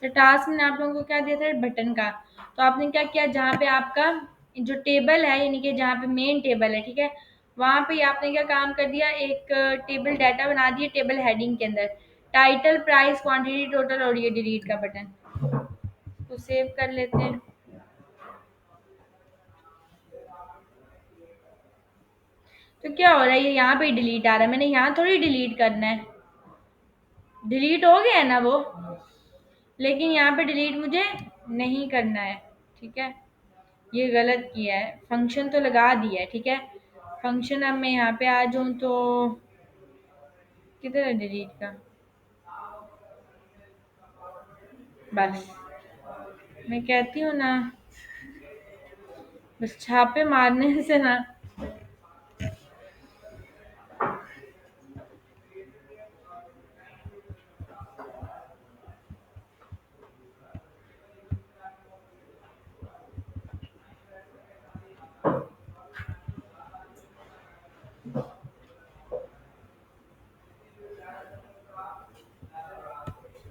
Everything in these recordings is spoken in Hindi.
तो टास्क में आप लोगों को क्या दिया था, बटन का। तो आपने क्या किया, जहाँ पे आपका जो टेबल है, यानी कि जहाँ पे मेन टेबल है, ठीक है, वहां पे आपने क्या काम कर दिया, एक टेबल डाटा बना दिया टेबल हेडिंग के अंदर, टाइटल, प्राइस, क्वांटिटी, टोटल, और ये डिलीट का बटन। तो सेव कर लेते हैं। तो क्या हो रहा है, ये यहाँ पे डिलीट आ रहा है, मैंने यहाँ थोड़ी डिलीट करना है, डिलीट हो गया है ना वो, लेकिन यहाँ पे डिलीट मुझे नहीं करना है, ठीक है। ये गलत किया है, फंक्शन तो लगा दिया है, ठीक है। फंक्शन अब मैं यहाँ पे आ जाऊँ तो किधर है डिलीट का, बस मैं कहती हूँ ना, बस छापे मारने से ना।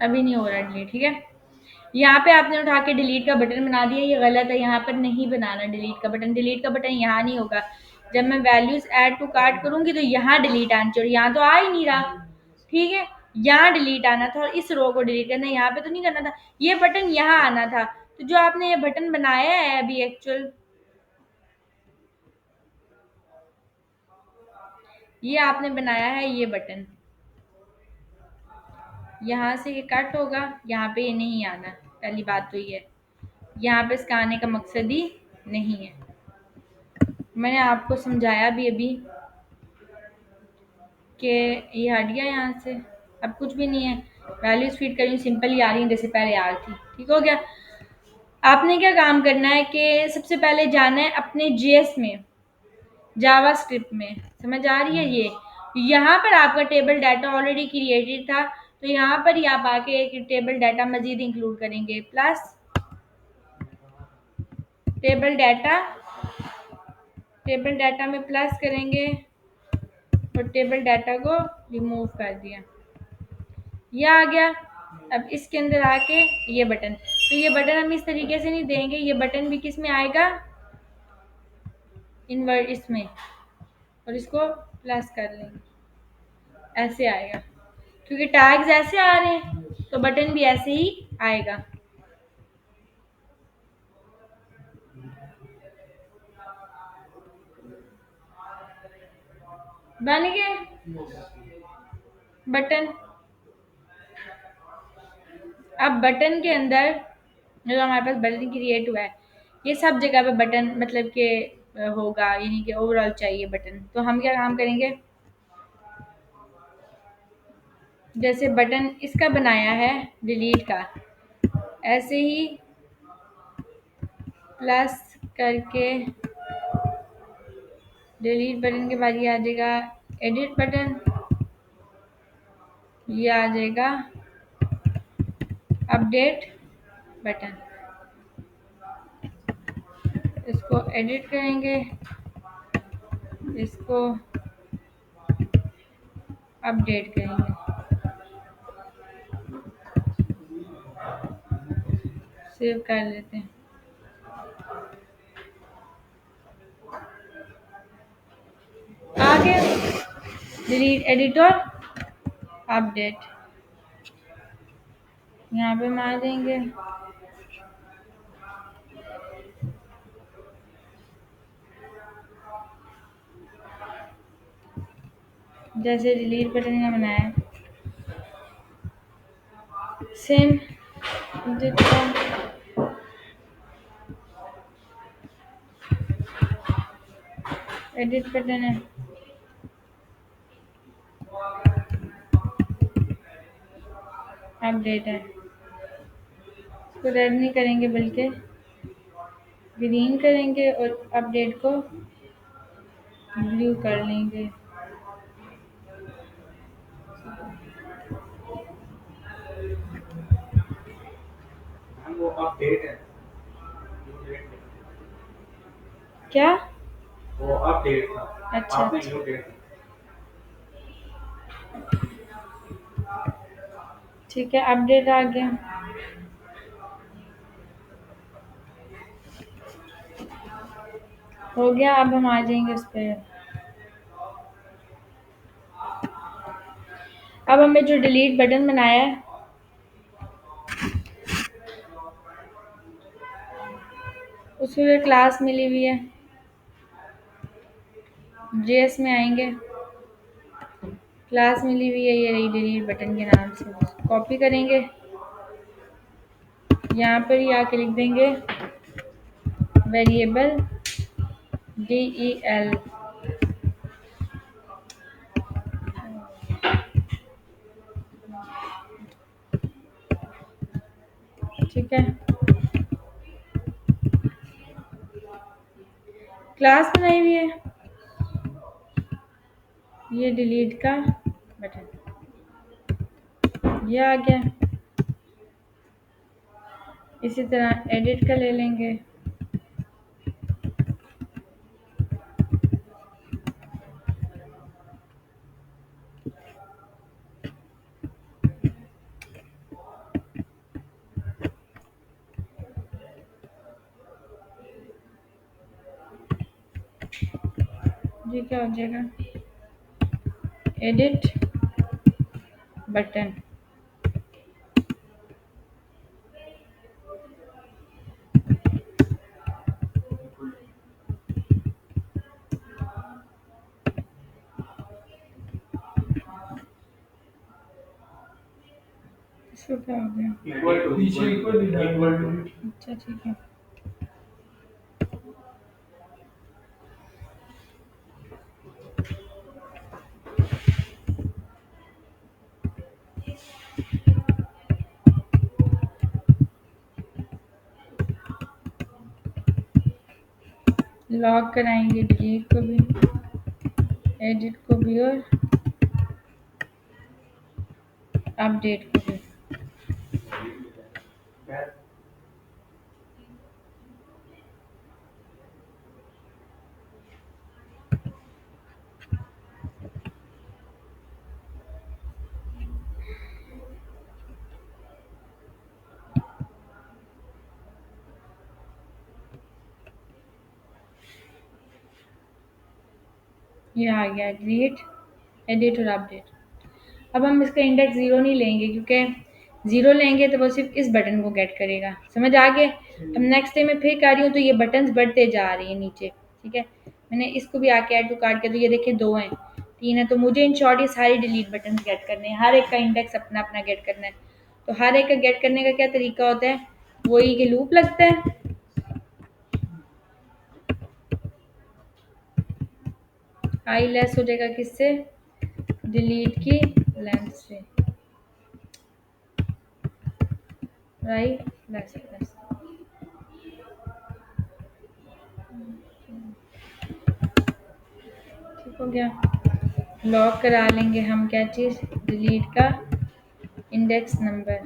अभी नहीं हो रहा डिलीट, ठीक है। यहाँ पे आपने उठा के डिलीट का बटन बना दिया, ये गलत है, यहाँ पर नहीं बनाना डिलीट का बटन। डिलीट का बटन यहाँ नहीं होगा, जब मैं वैल्यूज ऐड टू कार्ट करूंगी तो यहाँ डिलीट आना चाहिए, यहाँ तो आ ही नहीं रहा, ठीक है। यहाँ डिलीट आना था और इस रो को डिलीट करना, यहाँ पे तो नहीं करना था, ये बटन यहाँ आना था। तो जो आपने ये बटन बनाया है अभी एक्चुअल, ये आपने बनाया है ये बटन, यहाँ से ये कट होगा, यहाँ पे ये नहीं आना, पहली बात तो ये है, यहाँ पे इसका आने का मकसद ही नहीं है। मैंने आपको समझाया भी अभी कि ये हट गया यहाँ से, अब कुछ भी नहीं है, वैल्यूज फीड करी सिंपल ही आ रही है जैसे पहले आ रही थी, ठीक हो गया। आपने क्या काम करना है कि सबसे पहले जाना है अपने जेएस में, जावा स्क्रिप्ट में, समझ आ रही है ये, यहाँ पर आपका टेबल डाटा ऑलरेडी क्रिएटेड था, तो यहाँ पर ही आप आके एक टेबल डाटा मजीद इंक्लूड करेंगे, plus table data, table data में प्लस करेंगे और टेबल डाटा को रिमूव कर दिया, ये आ गया। अब इसके अंदर आके ये बटन, तो ये बटन हम इस तरीके से नहीं देंगे, ये बटन भी किस में आएगा, इनवर्ट इसमें, और इसको प्लस कर लेंगे, ऐसे आएगा, क्योंकि टैग्स ऐसे आ रहे हैं तो बटन भी ऐसे ही आएगा। बन गए बटन। अब बटन के अंदर जो हमारे पास बटन क्रिएट हुआ है, ये सब जगह पे बटन मतलब कि होगा, यानी कि ओवरऑल चाहिए बटन। तो हम क्या काम करेंगे, जैसे बटन इसका बनाया है डिलीट का, ऐसे ही प्लस करके डिलीट बटन के बाद ये आ जाएगा एडिट बटन, ये आ जाएगा अपडेट बटन, इसको एडिट करेंगे, इसको अपडेट करेंगे, सेव कर लेते हैं। आगे डिलीट एडिटर अपडेट, यहाँ पे मार देंगे, जैसे डिलीट बटन का बनाया है सेम एडिट बटन है, अपडेट है, इसको रेड नहीं करेंगे बल्कि ग्रीन करेंगे और अपडेट को ब्लू कर लेंगे। वो अपडेट है, क्या वो अपडेट था, अच्छा आपने न्यू डेट, ठीक है, अपडेट आ गया। हो गया। अब हम आ जाएंगे उस पर। अब हमें जो डिलीट बटन बनाया है उसमें क्लास मिली हुई है, जेएस में आएंगे, क्लास मिली हुई है, ये रही डिलीट बटन के नाम से। कॉपी करेंगे, यहाँ पर ही आके लिख देंगे वेरिएबल del। ठीक है, क्लास बनाई हुई है, ये डिलीट का बटन ये आ गया। इसी तरह एडिट का ले लेंगे, ये क्या हो जाएगा, एडिट बटन। इसको क्या हो गया, अच्छा ठीक है। लॉक कराएंगे डिलीट को भी, एडिट को भी और अपडेट को भी। ये आ गया डिलीट, एडिट और अपडेट। अब हम इसका इंडेक्स ज़ीरो नहीं लेंगे, क्योंकि ज़ीरो लेंगे तो वो सिर्फ इस बटन को गेट करेगा। समझ आ गए। अब नेक्स्ट टाइम मैं फिर कर रही हूँ तो ये बटन्स बढ़ते जा रही हैं नीचे। ठीक है, मैंने इसको भी आके ऐड टू कार्ट किया तो ये देखिए दो हैं, तीन है। तो मुझे इन शॉर्ट ये सारी डिलीट बटन गेट करने हैं, हर एक का इंडेक्स अपना अपना गेट करना है। तो हर एक का गेट करने का क्या तरीका होता है, वही कि लूप लगता है। आई लेस हो जाएगा किससे, डिलीट की लेंथ से, राइट लेस लेस। ठीक हो गया। लॉक करा लेंगे हम क्या चीज़, डिलीट का इंडेक्स नंबर।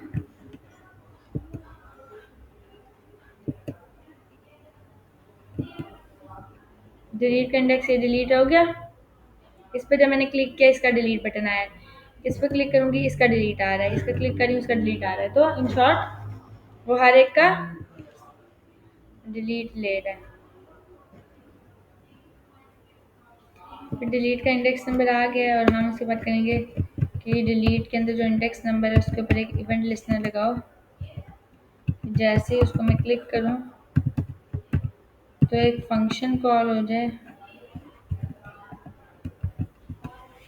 डिलीट का इंडेक्स ये डिलीट हो गया। इस पर जब मैंने क्लिक किया इसका डिलीट बटन आया है, इस पर क्लिक करूंगी इसका डिलीट आ रहा है, इस पर क्लिक करी उसका डिलीट आ रहा है। तो इन शॉर्ट वो हर एक का डिलीट ले रहा है। फिर डिलीट का इंडेक्स नंबर आ गया और हम उसके बाद करेंगे कि डिलीट के अंदर जो इंडेक्स नंबर है उसके ऊपर एक इवेंट लिस्टनर लगाओ। जैसे ही उसको मैं क्लिक करूं तो एक फंक्शन कॉल हो जाए,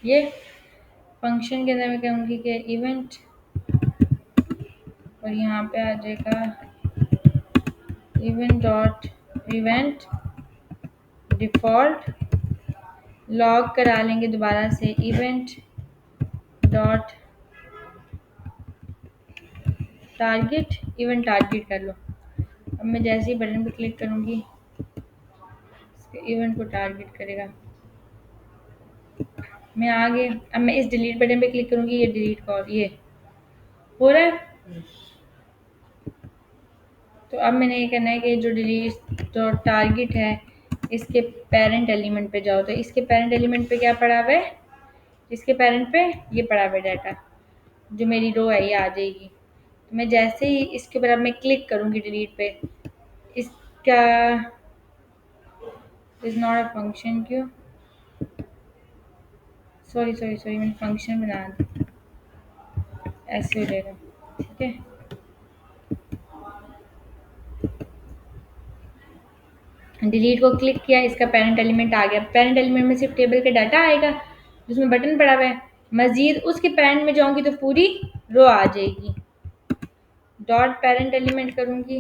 ये फंक्शन के अंदर मैं कहूँगी कि इवेंट, और यहाँ पे आ जाएगा इवेंट डिफ़ॉल्ट। लॉग करा लेंगे दोबारा से event dot target, event target कर लो। अब मैं जैसे ही बटन पे क्लिक करूँगी इसके इवेंट को टारगेट करेगा। मैं आगे, अब मैं इस डिलीट बटन पे क्लिक करूँगी, ये डिलीट कॉल ये हो रहा है। तो अब मैंने ये करना है कि जो डिलीट जो टारगेट है इसके पेरेंट एलिमेंट पे जाओ। तो इसके पेरेंट एलिमेंट पे क्या पड़ा हुआ है, इसके पेरेंट पे ये पड़ा हुआ है डाटा, जो मेरी रो है ये आ जाएगी। तो मैं जैसे ही इसके ऊपर अब मैं क्लिक करूँगी डिलीट पे, इसका इज नॉट अ फंक्शन क्यों, सॉरी सॉरी सॉरी, मैंने फंक्शन बना दिया, ऐसे हो जाएगा। ठीक है, डिलीट को क्लिक किया, इसका पेरेंट एलिमेंट आ गया। पेरेंट एलिमेंट में सिर्फ टेबल का डाटा आएगा जिसमें बटन पड़ा हुआ है। मजीद उसके पेरेंट में जाऊंगी तो पूरी रो आ जाएगी। डॉट पेरेंट एलिमेंट करूंगी,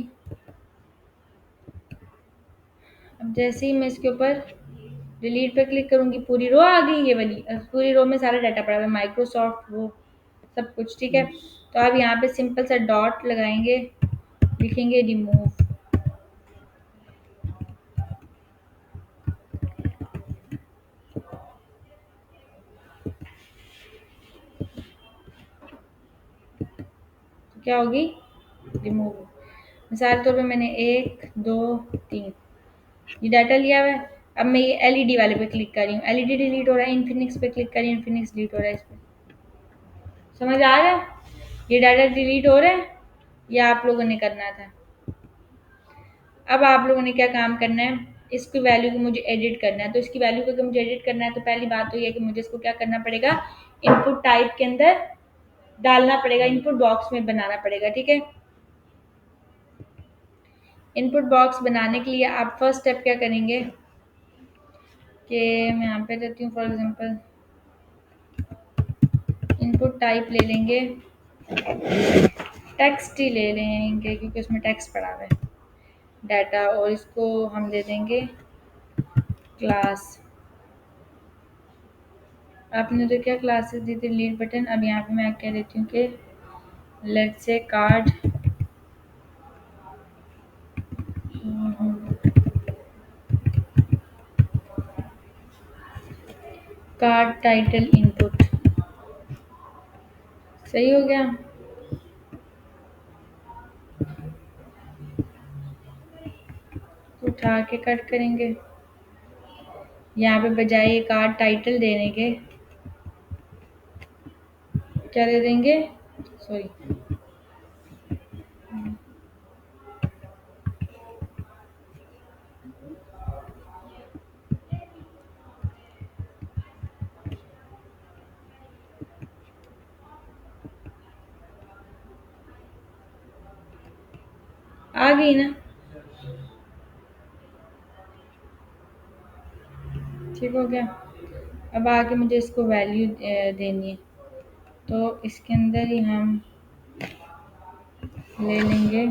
अब जैसे ही मैं इसके ऊपर डिलीट पे क्लिक करूंगी पूरी रो आ गई, ये वाली पूरी रो में सारा डाटा पड़ा हुआ है, माइक्रोसॉफ्ट वो सब कुछ। ठीक है, तो अब यहाँ पे सिंपल सा डॉट लगाएंगे, लिखेंगे रिमूव। तो क्या होगी, रिमूव। मिसाल के तौर पे मैंने 1 2 3 ये डाटा लिया हुआ है। अब मैं ये एलईडी वाले पे क्लिक कर रही हूँ, एलईडी डिलीट हो रहा है। इन्फिनिक्स पे क्लिक कर रही हूँ, इन्फिनिक्स डिलीट हो रहा है। इस पे समझ आ रहा है, ये डाटा डिलीट हो रहा है, ये आप लोगों ने करना था। अब आप लोगों ने क्या काम करना है, इसकी वैल्यू को मुझे एडिट करना है। तो इसकी वैल्यू को अगर मुझे एडिट करना है तो पहली बात तो ये है कि मुझे इसको क्या करना पड़ेगा, इनपुट टाइप के अंदर डालना पड़ेगा, इनपुट बॉक्स में बनाना पड़ेगा। ठीक है, इनपुट बॉक्स बनाने के लिए आप फर्स्ट स्टेप क्या करेंगे कि मैं यहाँ पे देती हूँ, फॉर एग्जांपल इनपुट टाइप ले लेंगे, टेक्स्ट ही ले लेंगे क्योंकि उसमें टेक्स्ट पड़ा हुआ है डाटा, और इसको हम दे देंगे क्लास। आपने तो क्या क्लासेस दी थी, लीड बटन। अब यहाँ पे मैं क्या देती हूँ कि let's say card, card title input. सही हो गया, उठा के कट करेंगे। यहाँ पे बजाय कार्ड टाइटल देने के क्या दे देंगे, सॉरी, आ गई ना। ठीक हो गया, अब आगे मुझे इसको वैल्यू देनी है, तो इसके अंदर ही हम ले लेंगे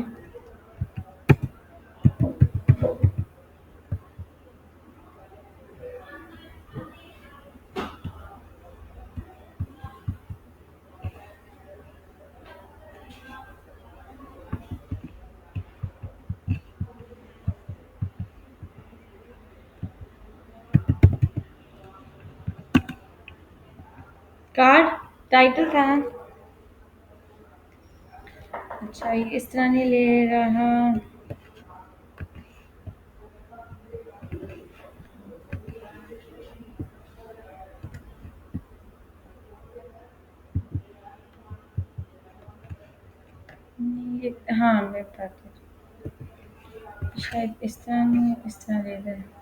कार्ड टाइटल का। अच्छा, ये इस तरह नहीं ले रहा, ये हाँ मैं बताती हूँ, शायद इस तरह नहीं, इस तरह ले रहा है।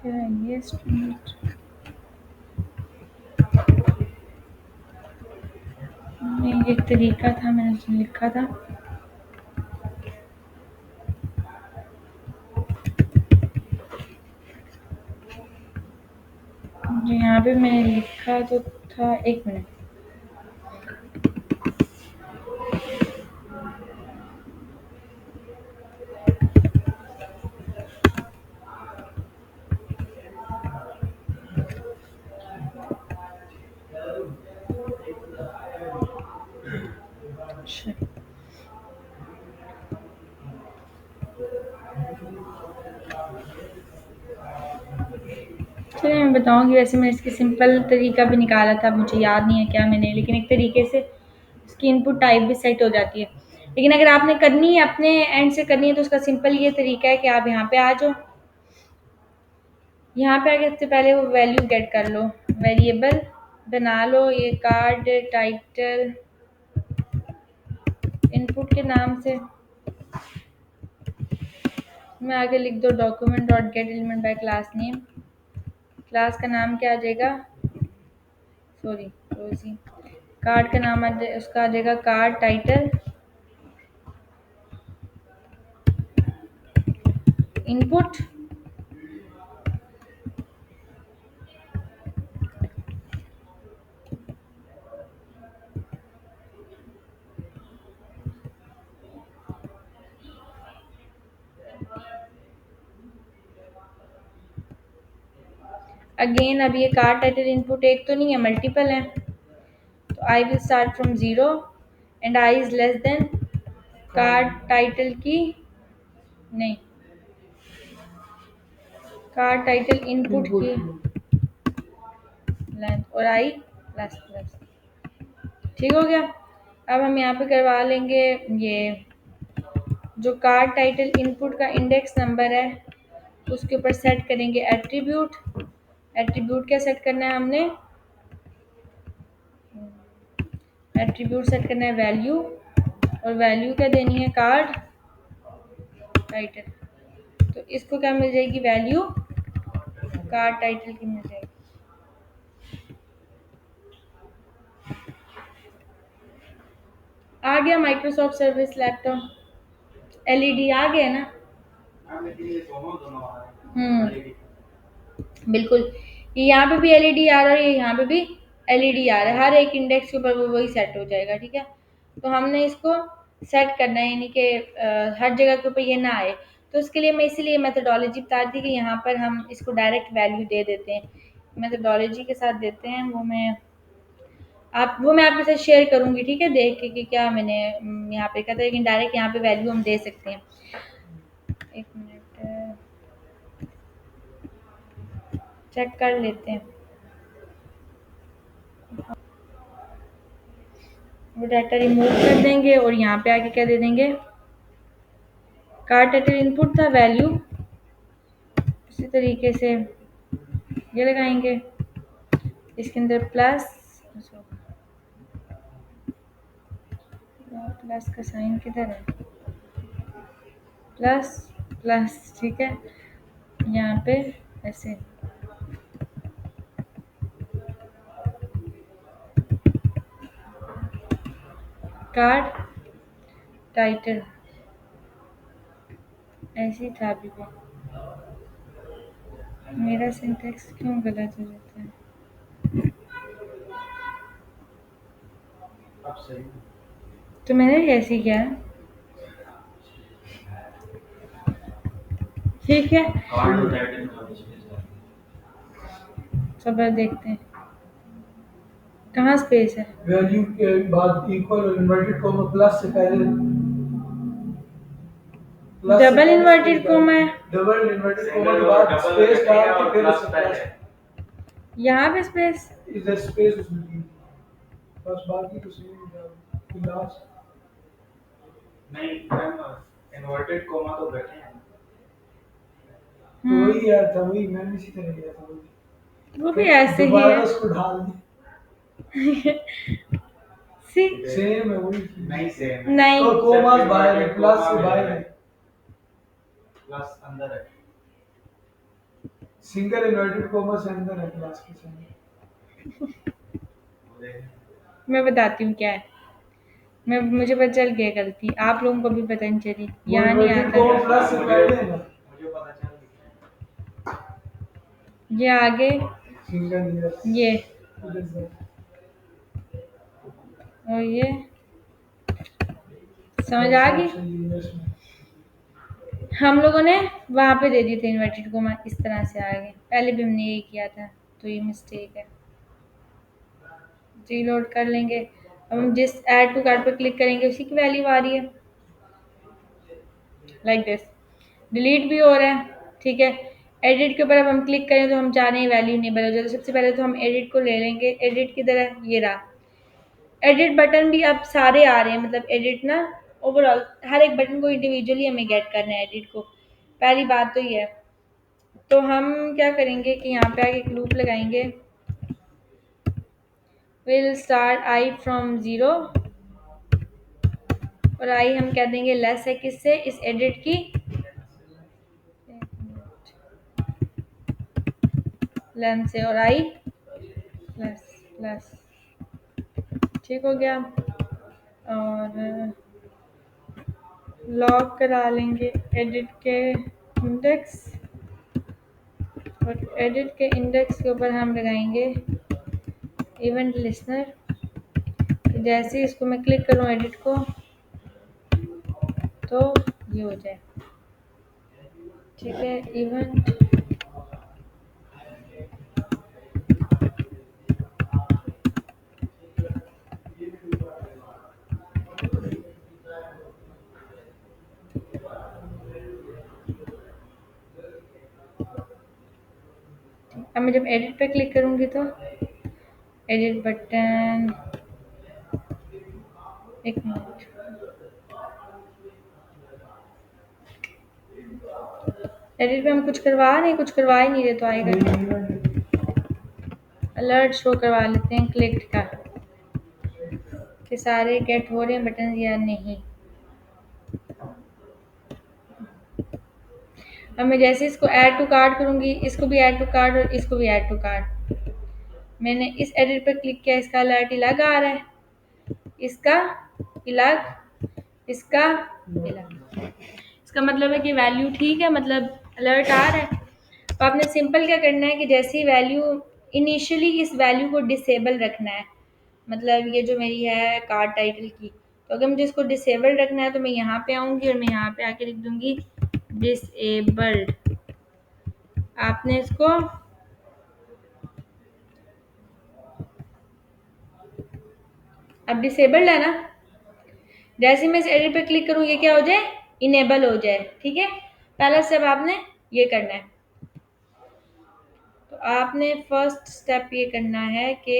क्या है ये स्टूडेंट, नहीं एक तरीका था, मैंने उसमें लिखा था। जो यहाँ पे मैंने लिखा तो था, एक मिनट, अच्छा चलिए मैं बताऊंगी। वैसे मैंने इसकी सिंपल तरीका भी निकाला था, मुझे याद नहीं है क्या मैंने, लेकिन एक तरीके से इसकी इनपुट टाइप भी सेट हो जाती है। लेकिन अगर आपने करनी है अपने एंड से करनी है तो उसका सिंपल ये तरीका है कि आप यहाँ पे आ जाओ, यहाँ पे आके सबसे पहले वो वैल्यू गेट कर लो, वेरिएबल बना लो ये कार्ड टाइटल इनपुट के नाम से। मैं आगे लिख दो document dot gate element by class name. Class का नाम क्या आ जाएगा, सॉरी रोजी। कार्ड का नाम उसका आ जाएगा कार्ड टाइटल इनपुट। अगेन अब ये कार्ड टाइटल इनपुट एक तो नहीं है, मल्टीपल है, तो I will start from 0 and i is less then card title की, नहीं, कार्ड टाइटल इनपुट की लेंथ और आई प्लस प्लस। ठीक हो गया। अब हम यहाँ पे करवा लेंगे ये जो कार्ड टाइटल इनपुट का इंडेक्स नंबर है उसके ऊपर सेट करेंगे एट्रीब्यूट। एट्रीब्यूट क्या सेट करना है हमने, एट्रीब्यूट सेट करना है वैल्यू, और वैल्यू क्या देनी है कार्ड टाइटल। तो इसको क्या मिल जाएगी वैल्यू कार्ड टाइटल की मिल जाएगी। आ गया माइक्रोसॉफ्ट सर्विस लैपटॉप, एलईडी आ गया ना। बिल्कुल, ये यहाँ पे भी एलईडी आ रहा है, ये यहाँ पे भी एलईडी आ रहा है, हर एक इंडेक्स के ऊपर वो वही सेट हो जाएगा। ठीक है, तो हमने इसको सेट करना है, यानी कि हर जगह के ऊपर ये ना आए। तो उसके लिए मैं इसीलिए मेथोडोलॉजी बता दी कि यहाँ पर हम इसको डायरेक्ट वैल्यू दे देते हैं, मेथोडोलॉजी के साथ देते हैं। वो मैं आपके साथ शेयर करूँगी, ठीक है, देख के कि क्या मैंने यहाँ पे कहा था, लेकिन डायरेक्ट यहाँ पे वैल्यू हम दे सकते हैं। एक मिनट चेक कर लेते हैं। वो डाटा रिमूव कर देंगे और यहाँ पे आके क्या दे देंगे, कार्ड टाइटल इनपुट था, वैल्यू इसी तरीके से ये लगाएंगे, इसके अंदर प्लस, प्लस का साइन किधर है, प्लस प्लस, ठीक है, यहाँ पे ऐसे कार्ड टाइटल ऐसे ही था। अभी भी मेरा सिंटेक्स क्यों गलत हो जाता है, तो मैंने ऐसे ही किया, ठीक है। सब देखते हैं कहाँ स्पेस है, वैल्यू के बाद इक्वल और इन्वर्टेड कॉमा प्लस से पहले डबल इन्वर्टेड कोमा है, डबल इन्वर्टेड कोमा के बाद स्पेस डाल के फिर उससे प्लस, यहाँ पे स्पेस, इधर स्पेस उसमें बस, बाकी तो सेम लास्ट नहीं, इन्वर्टेड कोमा तो बैठे हैं, तो वही यार था, वही मैंने इसी तरह किया था, वो भी ऐसे ही है, उसको डाल दी सेम है, वही नहीं सेम नहीं, तो कोमा बाहर है, प्लस से बाहर है, प्लस अंदर है, सिंगल इन्वर्टेड कोमा से अंदर है प्लस के साथ। मैं बताती हूँ क्या है, मुझे पता चल गया गलती, आप लोगों को भी पता नहीं चली, यहाँ नहीं आता प्लस से पहले है ना, मुझे पता चल गया, ये आगे ये और ये समझ आ गई। हम लोगों ने वहाँ पे दे दिए थे इन्वर्टेड कोमा, इस तरह से आ गए, पहले भी हमने यही किया था, तो ये मिस्टेक है। रीलोड कर लेंगे, अब हम जिस ऐड टू कार्ट पर क्लिक करेंगे उसी की वैल्यू आ रही है, लाइक दिस। डिलीट भी हो रहा है, ठीक है। एडिट के ऊपर अब हम क्लिक करें तो हम चाह रहे हैं वैल्यू नहीं बदल जाए, तो सबसे पहले तो हम एडिट को ले लेंगे। एडिट किधर है, ये रहा। एडिट बटन भी अब सारे आ रहे हैं, मतलब एडिट ना ओवरऑल हर एक बटन को इंडिविजुअली हमें गेट करना है एडिट को, पहली बात तो ये है। तो हम क्या करेंगे कि यहाँ पे आके एक लूप लगाएंगे। विल स्टार्ट आई फ्रॉम 0 और आई हम कह देंगे लेस है किससे, इस एडिट की लेंथ से, और आई प्लस प्लस। ठीक हो गया। और लॉग करा लेंगे एडिट के इंडेक्स, और एडिट के इंडेक्स के ऊपर हम लगाएंगे इवेंट लिस्नर। जैसे ही इसको मैं क्लिक करूँ एडिट को तो ये हो जाए। ठीक है, इवेंट अब मैं जब एडिट पे क्लिक करूँगी तो एडिट बटन, एक मिनट, एडिट पे हम कुछ करवा ही नहीं रहे तो आएगा। अलर्ट शो करवा लेते हैं क्लिक का कि सारे गेट हो रहे हैं बटन या नहीं। अब मैं जैसे इसको ऐड टू कार्ट करूँगी, इसको भी ऐड टू कार्ट और इसको भी ऐड टू कार्ट। मैंने इस एडिट पर क्लिक किया, इसका अलर्ट अलग आ रहा है, इसका अलग, इसका अलग। इसका मतलब है कि वैल्यू ठीक है, मतलब अलर्ट आ रहा है। तो आपने सिंपल क्या करना है कि जैसी वैल्यू इनिशियली इस वैल्यू को डिसेबल रखना है, मतलब ये जो मेरी है कार्ड टाइटल की, तो अगर मुझे इसको डिसेबल रखना है तो मैं यहाँ पे आऊँगी और मैं यहाँ पे आके लिख दूँगी डिसेबल्ड। आपने इसको अब डिसेबल्ड है ना, जैसे मैं इस एडिट पे क्लिक करूँ ये क्या हो जाए, इनेबल हो जाए। ठीक है, पहला स्टेप आपने ये करना है। तो आपने फर्स्ट स्टेप ये करना है कि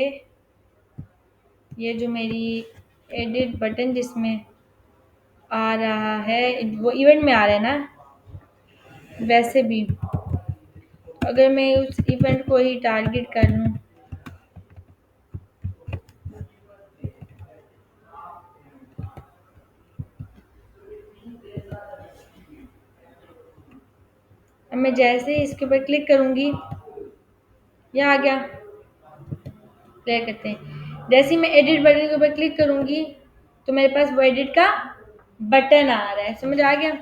ये जो मेरी एडिट बटन जिसमें आ रहा है वो इवेंट में आ रहा है ना, वैसे भी अगर मैं उस इवेंट को ही टारगेट कर लूँ, अब मैं जैसे ही इसके ऊपर क्लिक करूँगी ये आ गया। प्ले करते हैं, जैसे ही मैं एडिट बटन के ऊपर क्लिक करूँगी तो मेरे पास वो एडिट का बटन आ रहा है। समझ आ गया?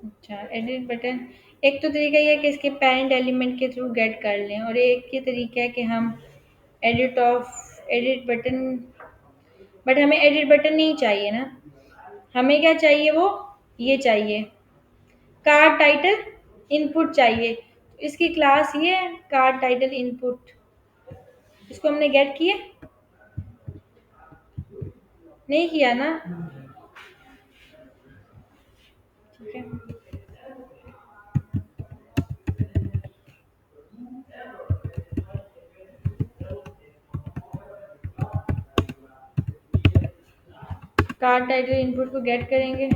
अच्छा, एडिट बटन एक तो तरीका ये है कि इसके पेरेंट एलिमेंट के थ्रू गेट कर लें, और एक ये तरीका है कि हम एडिट बटन, बट हमें एडिट बटन नहीं चाहिए ना, हमें क्या चाहिए, वो ये चाहिए कार्ड टाइटल इनपुट चाहिए। तो इसकी क्लास ये है कार्ड टाइटल इनपुट, इसको हमने गेट किया नहीं किया ना। ठीक है, कार्ड टाइटल इनपुट को गेट करेंगे,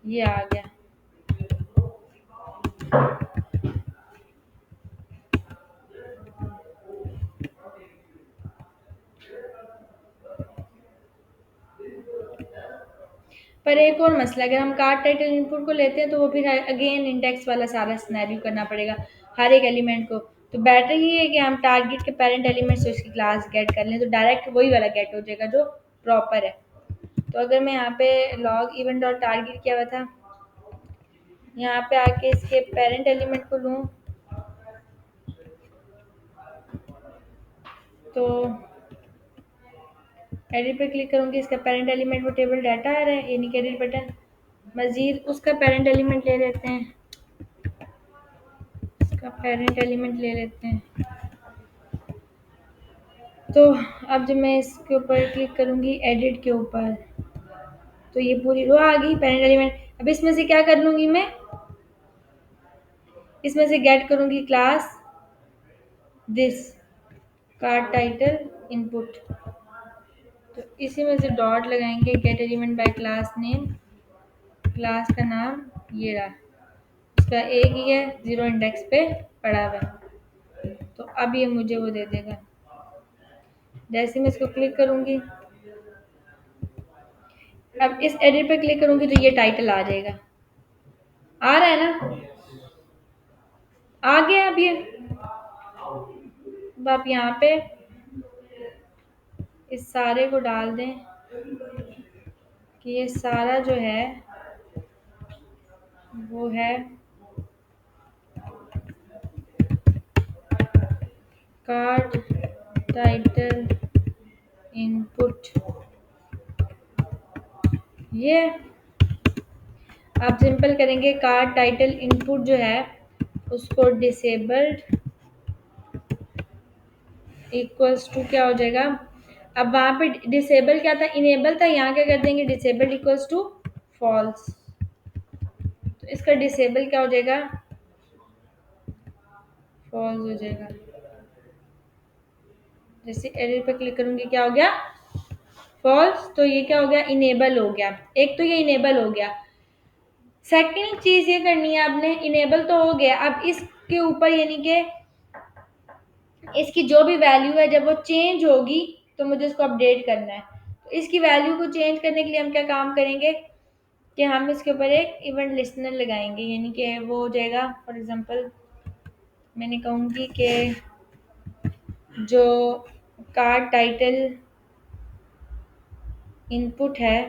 ये आ गया। पर एक और मसला, अगर हम कार्ड टाइटल इनपुट को लेते हैं तो वो फिर अगेन इंडेक्स वाला सारा सिनेरियो करना पड़ेगा हर एक एलिमेंट को। तो बेटर ही है कि हम टारगेट के पेरेंट एलिमेंट से उसकी क्लास गेट कर लें, तो डायरेक्ट वही वाला गेट हो जाएगा जो प्रॉपर है। तो अगर मैं यहाँ पे लॉग इवेंट और टारगेट किया हुआ था, यहाँ पे आके इसके पेरेंट एलिमेंट को लूँ तो एडिट पे क्लिक करूँगी, इसका पेरेंट एलिमेंट वो टेबल डाटा आ रहा है, यानी कि एडिट बटन। मज़ीद उसका पेरेंट एलिमेंट ले लेते हैं, इसका पेरेंट एलिमेंट ले लेते हैं। तो अब जब मैं इसके ऊपर क्लिक करूँगी एडिट के ऊपर तो ये पूरी रो आ गई पेरेंट एलिमेंट। अब इसमें से क्या कर लूँगी मैं, इसमें से गेट करूँगी class this card title input. तो इसी में से डॉट लगाएंगे gate element by class name, class का नाम ये रहा, इसका एक ही है, 0 इंडेक्स पे पड़ा हुआ है। तो अब ये मुझे वो दे देगा। जैसे मैं इसको क्लिक करूंगी, अब इस एडिट पे क्लिक करूंगी तो ये टाइटल आ जाएगा। आ रहा है ना? आ गया अब ये। अब आप यहाँ पे इस सारे को डाल दें कि ये सारा जो है वो है कार्ड टाइटल इनपुट। ये आप सिंपल करेंगे, कार्ड टाइटल इनपुट जो है उसको डिसेबल्ड इक्वल्स टू क्या हो जाएगा। अब वहां पे डिसेबल क्या था, इनेबल था, यहाँ क्या कर देंगे, डिसेबल्ड इक्वल्स टू फॉल्स। तो इसका डिसेबल क्या हो जाएगा, फॉल्स हो जाएगा। जैसे एडिट पे क्लिक करूंगी क्या हो गया, फॉल्स। तो ये क्या हो गया, इनेबल हो गया। एक तो ये इनेबल हो गया। सेकंड चीज ये करनी है आपने, इनेबल तो हो गया, अब इसके ऊपर यानी कि इसकी जो भी वैल्यू है जब वो चेंज होगी तो मुझे इसको अपडेट करना है। तो इसकी वैल्यू को चेंज करने के लिए हम क्या काम करेंगे कि हम इसके ऊपर एक इवेंट लिस्टनर लगाएंगे, यानी कि वो हो जाएगा। फॉर एग्जांपल मैंने कहूँगी कि जो कार्ड टाइटल इनपुट है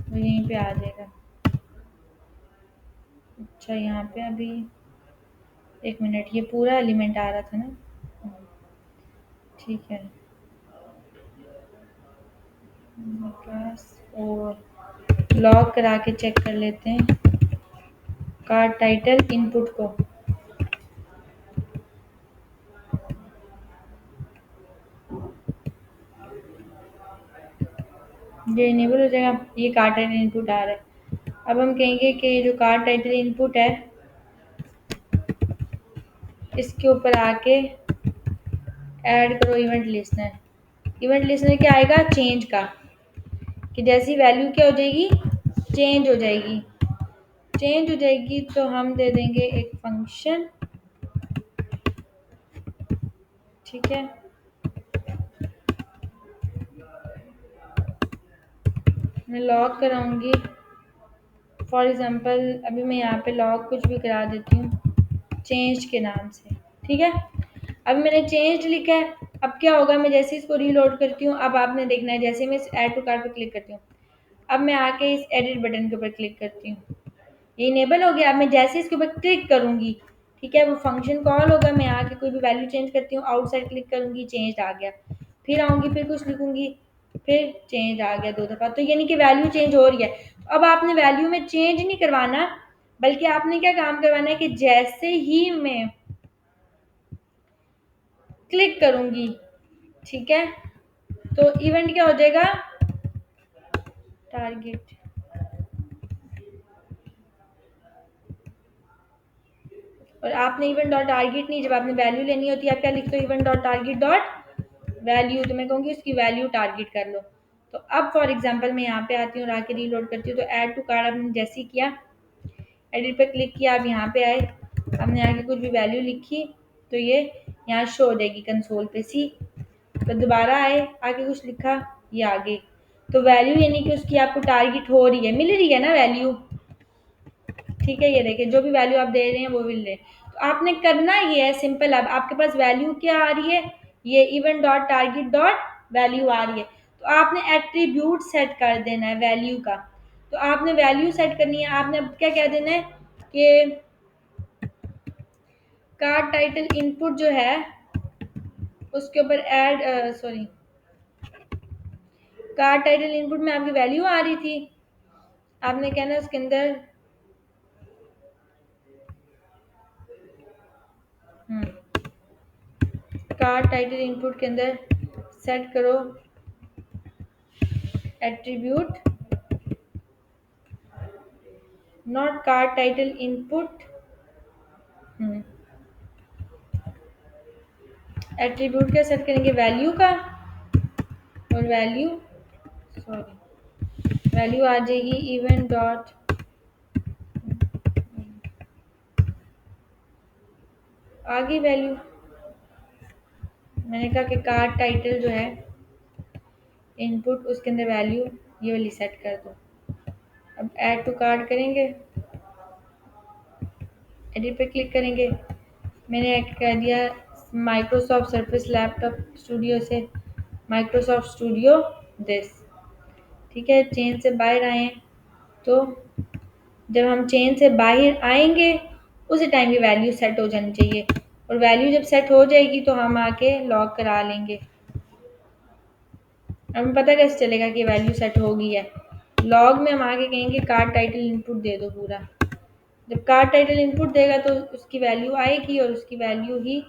वो यहीं पे आ जाएगा। अच्छा यहाँ पे अभी एक मिनट, ये पूरा एलिमेंट आ रहा था ना, ठीक है। और लॉग करा के चेक कर लेते हैं कार्ड टाइटल इनपुट को। ये इनेबल हो जाएगा, ये कार्ड टाइटल इनपुट आ रहा है। अब हम कहेंगे कि जो कार्ड टाइटल इनपुट है इसके ऊपर आके ऐड करो इवेंट लिस्टनर। इवेंट लिस्टनर क्या आएगा, चेंज का, कि जैसी वैल्यू क्या हो जाएगी, चेंज हो जाएगी। चेंज हो जाएगी तो हम दे देंगे एक फंक्शन, ठीक है। मैं लॉग कराऊंगी, फॉर एग्जांपल अभी मैं यहाँ पे लॉग कुछ भी करा देती हूँ चेंज के नाम से, ठीक है। अब मैंने चेंज लिखा है। अब क्या होगा, मैं जैसे इसको रीलोड करती हूँ, अब आपने देखना है जैसे मैं इस ऐड टू कार्ट पे क्लिक करती हूँ, अब मैं आके इस एडिट बटन के ऊपर क्लिक करती हूँ, ये इनेबल हो गया। अब मैं जैसे इसके ऊपर क्लिक करूंगी, ठीक है, वो फंक्शन कॉल होगा, मैं आके कोई भी वैल्यू चेंज करती हूँ, आउटसाइड क्लिक करूंगी, चेंज आ गया। फिर आऊंगी, फिर कुछ लिखूंगी, फिर चेंज आ गया 2 दफा। तो यानी कि वैल्यू चेंज हो रही है। तो अब आपने वैल्यू में चेंज नहीं करवाना, बल्कि आपने क्या काम करवाना है कि जैसे ही मैं क्लिक करूंगी, ठीक है, तो इवेंट क्या हो जाएगा, टारगेट। और आपने इवेंट डॉट टारगेट नहीं, जब आपने वैल्यू लेनी होती है आप क्या लिखते हो, event dot target dot value. तो मैं कहूँगी उसकी वैल्यू टारगेट कर लो। तो अब फॉर एग्जांपल मैं यहाँ पे आती हूँ और आके रीलोड करती हूँ, तो ऐड टू कार्ड आपने जैसे ही किया, एडिट पे क्लिक किया, अब यहाँ पे आए, हमने आगे कुछ भी वैल्यू लिखी तो ये यहाँ शो हो जाएगी कंसोल पे सी। तो दोबारा आए, आगे कुछ लिखा, ये आगे। तो वैल्यू यानी कि उसकी आपको टारगेट हो रही है, मिल रही है ना वैल्यू, ठीक है। ये देखिए जो भी वैल्यू आप दे रहे हैं वो मिल रहे हैं। तो आपने करना ये है सिंपल, अब आपके पास वैल्यू क्या आ रही है, ये event dot target dot value आ रही है। तो आपने एट्रीब्यूट सेट कर देना है वैल्यू का। तो आपने वैल्यू सेट करनी है, आपने अब क्या कह देना है कि कार्ड टाइटल इनपुट जो है उसके ऊपर add, sorry, card title input में आपकी वैल्यू आ रही थी, आपने कहना है उसके अंदर कार्ड टाइटल इनपुट के अंदर सेट करो attribute not card title input, attribute क्या सेट करेंगे, वैल्यू का, और वैल्यू सॉरी, वैल्यू आ जाएगी इवेंट डॉट, आ गई वैल्यू। मैंने कहा कि कार्ड टाइटल जो है इनपुट, उसके अंदर वैल्यू ये वाली सेट कर दो। अब ऐड टू कार्ड करेंगे, एडिट पे क्लिक करेंगे। मैंने ऐड कर दिया माइक्रोसॉफ्ट सर्फेस लैपटॉप स्टूडियो से माइक्रोसॉफ्ट स्टूडियो दिस। ठीक है, चेन से बाहर आए तो जब हम चेन से बाहर आएंगे उसी टाइम की वैल्यू सेट हो जानी चाहिए, और वैल्यू जब सेट हो जाएगी तो हम आके लॉक करा लेंगे। हमें पता कैसे चलेगा कि वैल्यू सेट हो गई है? लॉग में हम आके कहेंगे कार्ड टाइटल इनपुट दे दो पूरा। जब कार्ड टाइटल इनपुट देगा तो उसकी वैल्यू आएगी, और उसकी वैल्यू ही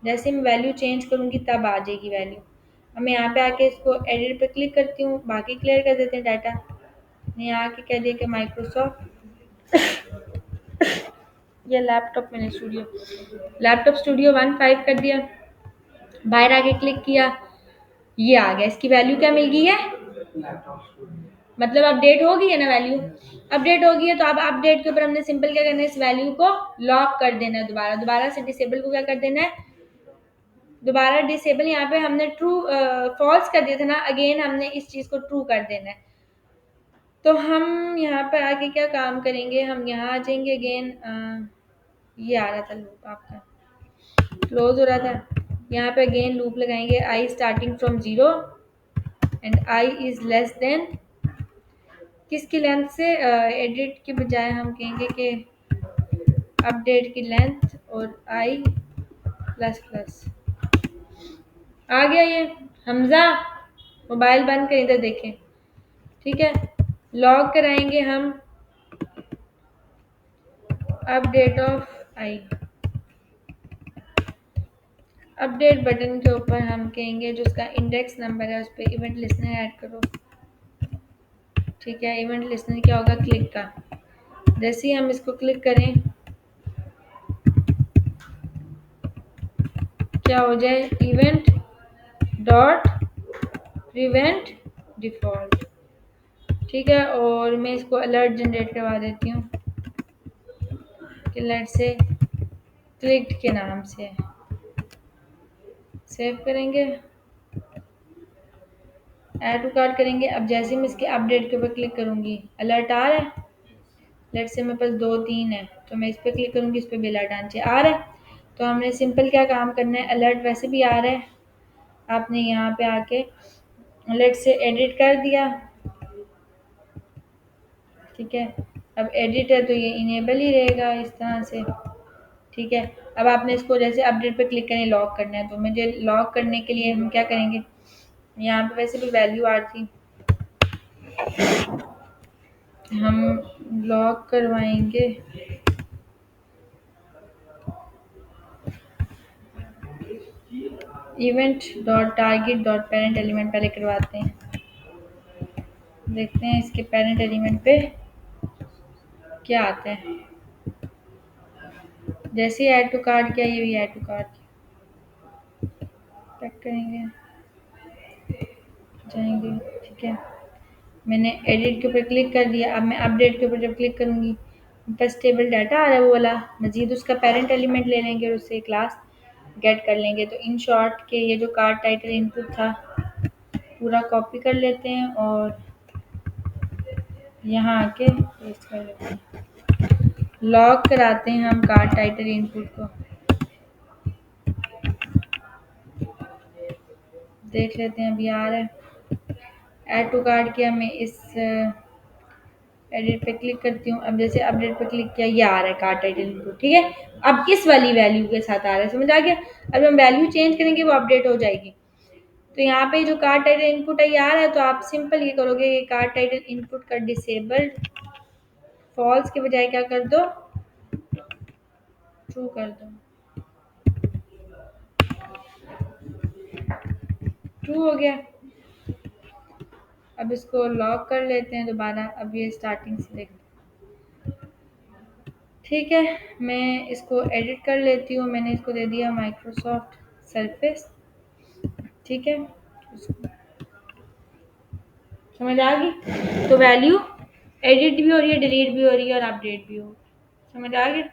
जैसे मैं वैल्यू चेंज करूँगी तब आ जाएगी वैल्यू। अब मैं यहाँ पे आके इसको एडिट पे क्लिक करती हूँ, बाकी क्लियर कर देते हैं डाटा। मैं यहाँ आके कह दिया कि माइक्रोसॉफ्ट ये लैपटॉप मैंने लैपटॉप स्टूडियो 1.5 कर दिया। बाहर आके क्लिक किया, ये आ गया। इसकी वैल्यू क्या मिल गई है? मतलब अपडेट हो गई है ना वैल्यू। अपडेट हो गई है तो अब अपडेट के ऊपर हमने सिंपल क्या करना है, इस वैल्यू को लॉक कर देना है। दोबारा से डिसेबल को क्या कर देना है, दोबारा डिसेबल। यहाँ पे हमने ट्रू फॉल्स कर दिया था ना, अगेन हमने इस चीज को ट्रू कर देना है। तो हम यहाँ पे आके क्या काम करेंगे, हम यहाँ आ जाएंगे अगेन। ये आ रहा था लूप, आपका क्लोज हो रहा था। यहाँ पे अगेन लूप लगाएंगे, i starting from 0 and i is less than किसकी लेंथ से, एडिट के बजाय हम कहेंगे कि अपडेट की लेंथ और आई प्लस प्लस। आ गया ये। हमजा मोबाइल बंद कर इधर देखें। ठीक है, लॉग कराएंगे हम update of I. Update button के ऊपर हम कहेंगे जो उसका इंडेक्स नंबर है उस पर इवेंट लिस्टनर ऐड करो। ठीक है, इवेंट लिस्टनर क्या होगा, क्लिक का। जैसे ही हम इसको क्लिक करें क्या हो जाए, इवेंट डॉट प्रिवेंट डिफॉल्ट। ठीक है, और मैं इसको अलर्ट जनरेट करवा देती हूँ कि लेट से क्लिक्ड के नाम से। सेव करेंगे, ऐड टू कार्ट करेंगे। अब जैसे मैं इसके अपडेट के ऊपर क्लिक करूँगी, अलर्ट आ रहा है। लेट से मेरे पास 2-3 है तो मैं इस पर क्लिक करूँगी, इस पर बिल अलर्ट आ रहा है। तो हमने सिंपल क्या काम करना है, अलर्ट वैसे भी आ रहा है, आपने यहाँ पे आके लेट से एडिट कर दिया। ठीक है, अब एडिट है तो ये इनेबल ही रहेगा इस तरह से। ठीक है, अब आपने इसको जैसे अपडेट पे क्लिक करें लॉक करना है, तो मुझे लॉक करने के लिए हम क्या करेंगे, यहाँ पे वैसे भी वैल्यू आ रही, हम लॉक करवाएंगे event dot target dot parent element पहले करवाते हैं। देखते हैं इसके पेरेंट एलिमेंट पे क्या आता है। जैसे ही ऐड टू कार्ड किया, ये भी ऐड टू कार्ड चेक करेंगे, जाएंगे। ठीक है, मैंने एडिट के ऊपर क्लिक कर दिया। अब मैं अपडेट के ऊपर जब क्लिक करूँगी, बस टेबल डाटा आ रहा है वो वाला, मजीद उसका पेरेंट एलिमेंट ले लेंगे और उससे क्लास गेट कर लेंगे। तो इन शॉर्ट के ये जो कार्ड टाइटल इनपुट था पूरा कॉपी कर लेते हैं और यहाँ आके पेस्ट कर लेते हैं। लॉक कराते हैं हम कार्ड टाइटल इनपुट को, देख लेते हैं अभी आ रहा है। ऐड टू कार्ड किया, मैं इस एडिट पे क्लिक करती हूँ। अब जैसे अपडेट पे क्लिक किया, ये आ रहा है कार्ड टाइटल इनपुट। ठीक है, अब इस वाली वैल्यू के साथ आ रहा है, समझ आ गया। अब हम वैल्यू चेंज करेंगे वो अपडेट हो जाएगी। तो यहाँ पे जो कार्ड टाइटल इनपुट है ये आ रहा है, तो आप सिंपल ये करोगे कि कार्ड टाइटल इनपुट का डिसेबल्ड फॉल्स के बजाय क्या कर दो, ट्रू कर दो। ट्रू हो गया। अब इसको लॉक कर लेते हैं दोबारा। अब ये स्टार्टिंग से देखते हैं। ठीक है, मैं इसको एडिट कर लेती हूँ। मैंने इसको दे दिया माइक्रोसॉफ्ट सरफेस। ठीक है, समझ आ गई? तो वैल्यू एडिट भी हो रही है, डिलीट भी हो रही है और अपडेट भी हो रही है। समझ आ गया?